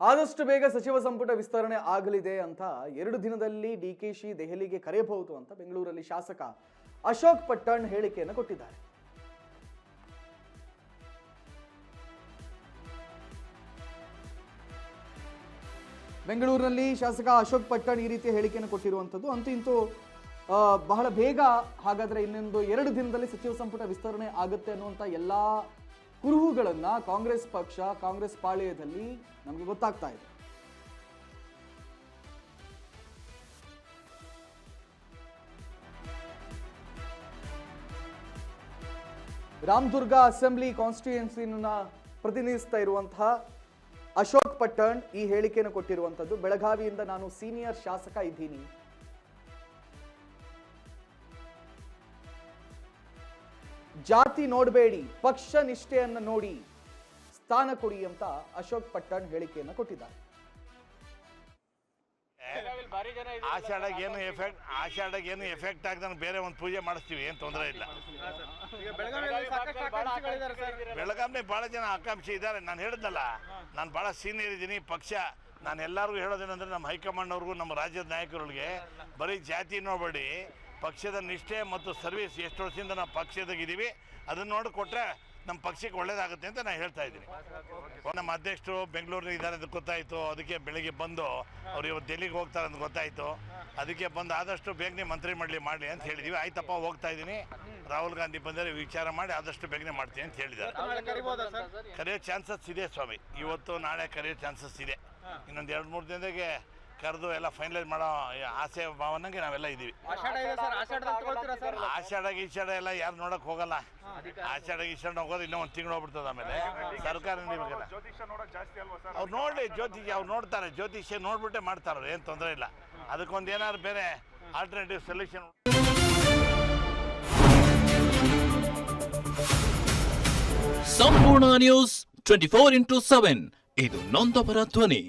ಆದಷ್ಟು ಬೇಗ ಸಚಿವ ಸಂಪುಟ ವಿಸ್ತರಣೆ ಆಗಲಿದೆ ಅಂತ 2 ದಿನದಲ್ಲಿ ಡಿಕೆಶಿ ದೆಹಲಿಗೆ ಕರೆಯಬಹುದು ಅಂತ ಬೆಂಗಳೂರಲ್ಲಿ ಶಾಸಕ ಅಶೋಕ್ ಪಟ್ಟಣ್ ಹೇಳಿಕೆಯನ್ನು ಕೊಟ್ಟಿದ್ದಾರೆ. ಬೆಂಗಳೂರಿನಲ್ಲಿ ಶಾಸಕ ಅಶೋಕ್ ಪಟ್ಟಣ್ ಈ ರೀತಿಯ ಹೇಳಿಕೆಯನ್ನು ಕೊಟ್ಟಿರುವಂಥದ್ದು. ಅಂತೂ ಇಂತೂ ಬಹಳ ಬೇಗ ಹಾಗಾದ್ರೆ ಇನ್ನೊಂದು 2 ದಿನದಲ್ಲಿ ಸಚಿವ ಸಂಪುಟ ವಿಸ್ತರಣೆ ಆಗುತ್ತೆ ಅನ್ನುವಂಥ ಎಲ್ಲ ಕುರುಹುಗಳನ್ನ ಕಾಂಗ್ರೆಸ್ ಪಕ್ಷ ಕಾಂಗ್ರೆಸ್ ಪಾಳೆಯದಲ್ಲಿ ನಮಗೆ ಗೊತ್ತಾಗ್ತಾ ಇದೆ. ರಾಮದುರ್ಗ ಅಸೆಂಬ್ಲಿ ಕಾನ್ಸ್ಟಿಟ್ಯೂಯೆನ್ಸಿನ ಪ್ರತಿನಿಧಿಸ್ತಾ ಇರುವಂತಹ ಅಶೋಕ್ ಪಟ್ಟಣ್ ಈ ಹೇಳಿಕೆಯನ್ನು ಕೊಟ್ಟಿರುವಂಥದ್ದು. ಬೆಳಗಾವಿಯಿಂದ ನಾನು ಸೀನಿಯರ್ ಶಾಸಕ ಇದ್ದೀನಿ, ಜಾತಿ ನೋಡಬೇಡಿ, ಪಕ್ಷ ನಿಷ್ಠೆಯನ್ನು ನೋಡಿ ಸ್ಥಾನ ಕೊಡಿ ಅಂತ ಅಶೋಕ್ ಪಟ್ಟಣ್ ಹೇಳಿಕೆಯನ್ನು ಕೊಟ್ಟಿದ್ದಾರೆ. ಆಷಾಢಗೆ ಏನು ಎಫೆಕ್ಟ್ ಆಗದ ಬೇರೆ ಒಂದು ಪೂಜೆ ಮಾಡಿಸ್ತೀವಿ, ಏನು ತೊಂದರೆ ಇಲ್ಲ. ಬೆಳಗಾವಿ ಬಹಳ ಜನ ಆಕಾಂಕ್ಷಿ ಇದ್ದಾರೆ. ನಾನು ಹೇಳಿದ್ನಲ್ಲ, ನಾನು ಬಹಳ ಸೀನಿಯರ್ ಇದ್ದೀನಿ. ಪಕ್ಷ ನಾನು ಎಲ್ಲರಿಗೂ ಹೇಳೋದೇನೆಂದ್ರೆ, ನಮ್ಮ ಹೈಕಮಾಂಡ್ ಅವ್ರಿಗೂ ನಮ್ಮ ರಾಜ್ಯದ ನಾಯಕರುಗಳಿಗೆ ಬರೀ ಜಾತಿ ನೋಡಬೇಡಿ, ಪಕ್ಷದ ನಿಷ್ಠೆ ಮತ್ತು ಸರ್ವಿಸ್ ಎಷ್ಟು ವರ್ಷದಿಂದ ನಾವು ಪಕ್ಷದಾಗಿದ್ದೀವಿ ಅದನ್ನು ನೋಡಿಕೊಟ್ರೆ ನಮ್ಮ ಪಕ್ಷಕ್ಕೆ ಒಳ್ಳೇದಾಗುತ್ತೆ ಅಂತ ನಾನು ಹೇಳ್ತಾ ಇದ್ದೀನಿ. ನಮ್ಮ ಅಧ್ಯಕ್ಷರು ಬೆಂಗಳೂರಿನ ಇದ್ದಾರೆ ಅಂತ ಗೊತ್ತಾಯಿತು, ಅದಕ್ಕೆ ಬೆಳಿಗ್ಗೆ ಬಂದು ಅವ್ರು ಇವತ್ತು ಡೆಲ್ಲಿಗೆ ಹೋಗ್ತಾರೆ ಅಂತ ಗೊತ್ತಾಯಿತು. ಅದಕ್ಕೆ ಬಂದು ಆದಷ್ಟು ಬೇಗನೆ ಮಂತ್ರಿ ಮಾಡಲಿ ಅಂತ ಹೇಳಿದ್ದೀವಿ. ಆಯ್ತಪ್ಪ ಹೋಗ್ತಾ ಇದ್ದೀನಿ, ರಾಹುಲ್ ಗಾಂಧಿ ಬಂದರೆ ವಿಚಾರ ಮಾಡಿ ಆದಷ್ಟು ಬೇಗನೆ ಮಾಡ್ತೀನಿ ಅಂತ ಹೇಳಿದ್ದಾರೆ. ಕರೆಯೋ ಚಾನ್ಸಸ್ ಇದೆ ಸ್ವಾಮಿ, ಇವತ್ತು ನಾಳೆ ಕರೆಯೋ ಚಾನ್ಸಸ್ ಇದೆ. ಇನ್ನೊಂದು 2-3 ದಿನದಾಗೆ ಕರೆದು ಎಲ್ಲ ಫೈನಲೈಸ್ ಮಾಡೋ ಆಸೆ ಭಾವನೆಗೆ ನಾವೆಲ್ಲ ಇದ್ದೀವಿ. ಆಷಾಢ ಗೀಷಾಢ ಎಲ್ಲ ಯಾರು ನೋಡಕ್ ಹೋಗಲ್ಲ. ಆಷಾಢ ಗೀಷಾಢ ಹೋಗೋದು ಇನ್ನೂ 1 ತಿಂಗಳು ಹೋಗ್ಬಿಡ್ತದೆ. ಆಮೇಲೆ ಸರ್ಕಾರ ನಡಿಬೇಕಲ್ಲ, ಅವ್ರು ನೋಡಿ ಜ್ಯೋತಿಷ್ಯ ಅವ್ರು ನೋಡ್ತಾರೆ, ಜ್ಯೋತಿಷ್ಯ ನೋಡ್ಬಿಟ್ಟೆ ಮಾಡ್ತಾರೆ, ಏನು ತೊಂದರೆ ಇಲ್ಲ. ಅದಕ್ಕೊಂದು ಏನಾದ್ರು ಬೇರೆ ಆಲ್ಟರ್ನೇಟಿವ್ ಸೊಲ್ಯೂಷನ್. ಸಂಪೂರ್ಣ ನ್ಯೂಸ್ 24/7 ಇದು ನೊಂದವರ ಧ್ವನಿ.